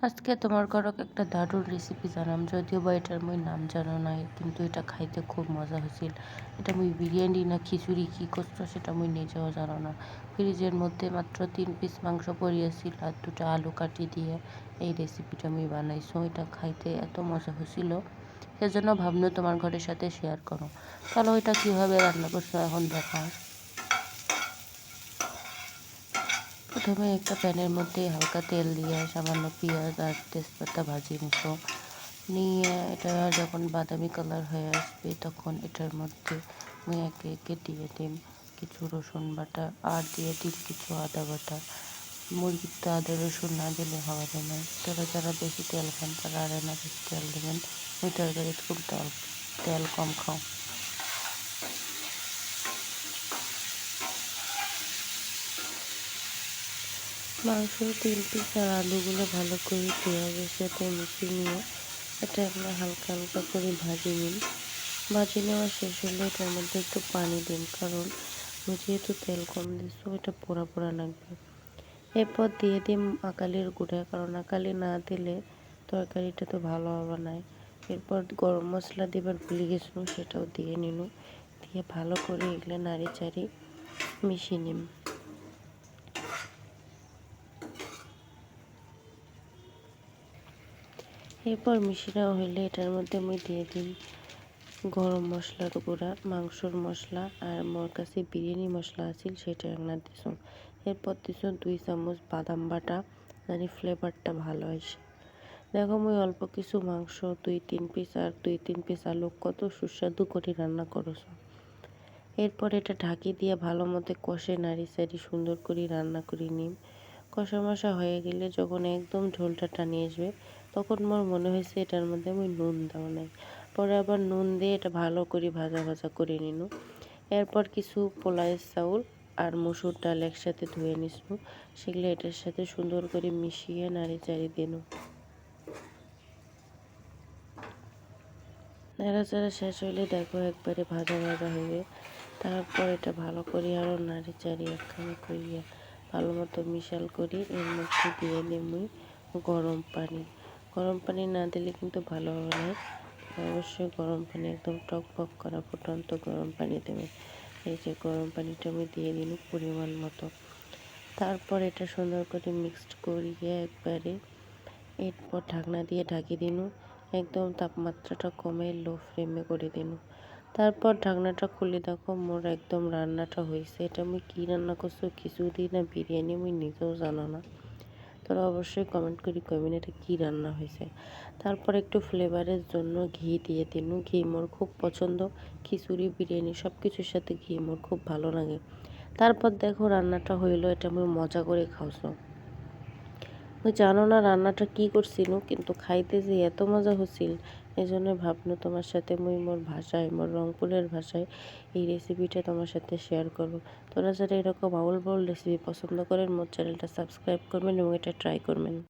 আজকে তোমার ঘরক একটা দারুণ রেসিপি জানাম, যদিও বা এটার মই নাম জানো নাই, কিন্তু এটা খাইতে খুব মজা হয়েছিল। এটা মুই বিরিয়ানি না খিচুড়ি কী করছো সেটা মুই নিজেও জানো না। ফ্রিজের মধ্যে মাত্র 3 পিস মাংস পড়িয়েছিল আর 2টা আলু কাটি দিয়ে এই রেসিপিটা মুই বানাইছো। এটা খাইতে এত মজা হয়েছিল, সেজন্য ভাবলো তোমার ঘরের সাথে শেয়ার করো। চলো এটা কীভাবে রান্না করছো এখন দেখা। প্রথমে একটা প্যানের মধ্যে হালকা তেল দিয়ে সামান্য পেঁয়াজ আর তেজপাতা ভাজি নিছো। নিয়ে এটা যখন বাদামি কালার হয়ে আসবে তখন এটার মধ্যে আমি একে একে দিয়ে দিম কিছু রসুন বাটা আর দিয়ে দিম কিছু আদা বাটা। মুরগির তো আদা রসুন না দিলে হবে না। তারা যারা বেশি তেল খান তারা আর না বেশি তেল দেবেন। ওই তরকারিতে খুব তেল কম খাও। মাংস 3 পিস আর আলুগুলো ভালো করে পেঁয়াজের সাথে মিশিয়ে নিয়ে এটা আমরা হালকা হালকা করে ভাজি নিন। ভাজি নেওয়া শেষ হলে এটার মধ্যে একটু পানি দিন, কারণ যেহেতু তেল কম দিচ্ছি এটা পোড়া পোড়া লাগবে। এরপর দিয়ে দিন আকালির গুঁড়া, কারণ আকালি না দিলে তরকারিটা তো ভালো হবে না। এরপর গরম মশলা দিবার ভুলে গেছিলো, সেটাও দিয়ে নিল। দিয়ে ভালো করে এগুলো নাড়ি চাড়ি মিশিয়ে নিন। এরপর মিশিয়ে হইলে এটার মধ্যে আমি দিয়ে দিই গরম মশলার গুঁড়া, মাংসর মশলা আর মোর কাছে বিরিয়ানি মশলা আছিল সেটা রান্না দিছো। এরপর দিছো 2 চামচ বাদাম বাটা, জানি ফ্লেভারটা ভালো আসে। দেখো মুই অল্প কিছু মাংস 2-3 পিস আর 2-3 পিস আলু কত সুস্বাদু করে রান্না করছো। এরপর এটা ঢাকি দিয়ে ভালো মতো কষে নাড়ি চাড়ি সুন্দর করে রান্না করে নিম। কষা মশা হয়ে গেলে যখন একদম ঝোলটা টানিয়ে আসবে তখন মোর মনে হয়েছে এটার মধ্যে আমি নুন দাও নাই। পরে আবার নুন দিয়ে এটা ভালো করে ভাজা ভাজা করে নিল। এরপর কিছু পোলাও চাউল আর মসুর ডাল একসাথে ধুয়ে নিছিল, সেগুলো এটার সাথে সুন্দর করে মিশিয়ে নাড়ি চাড়ি দিল। নাড়াচাড়া শেষ হইলে দেখো একবারে ভাজা ভাজা হবে। তারপর এটা ভালো করে আরও নাড়ি চাড়ি একখানে করিয়া ভালো মতো মিশাল করি। এর মধ্যে দিয়ে দিই মুই গরম পানি। গরম পানি না দিলে কিন্তু ভালো হবে না। অবশ্যই গরম পানি, একদম টক বক করা ফুটন্ত গরম পানি দেবেন। এই যে গরম পানিটা আমি দিয়ে দিন পরিমাণ মতো। তারপর এটা সুন্দর করে মিক্সড করিয়ে একবারে এরপর ঢাকনা দিয়ে ঢাকি দিন। একদম তাপমাত্রাটা কমে লো ফ্লেমে করে দিন। তারপর ঢাকনাটা খুলে দেখো মোর একদম রান্নাটা হয়েছে। এটা আমি কী রান্না করছো, খিচুড়ি না বিরিয়ানি আমি নিজেও জানো না। তোরা অবশ্যই কমেন্ট করি কমেন এটা কী রান্না হয়েছে। তারপর একটু ফ্লেভারের জন্য ঘি দিয়ে দিন। ঘি মোর খুব পছন্দ, খিচুড়ি বিরিয়ানি সব কিছুর সাথে ঘি মোর খুব ভালো লাগে। তারপর দেখো রান্নাটা হইলো, এটা আমি মজা করে খাওছো। মুই জানো না রান্নাটা কি করছিল, কিন্তু খাইতে যে এত মজা হচ্ছিল এই জন্য ভাবলো তোমার সাথে মুই মোর ভাষায়, মোর রংপুরের ভাষায় এই রেসিপিটা তোমার সাথে শেয়ার করবো। তোরা যারা এরকম বাউল বাউল রেসিপি পছন্দ করেন মোর চ্যানেলটা সাবস্ক্রাইব করবেন এবং এটা ট্রাই করবেন।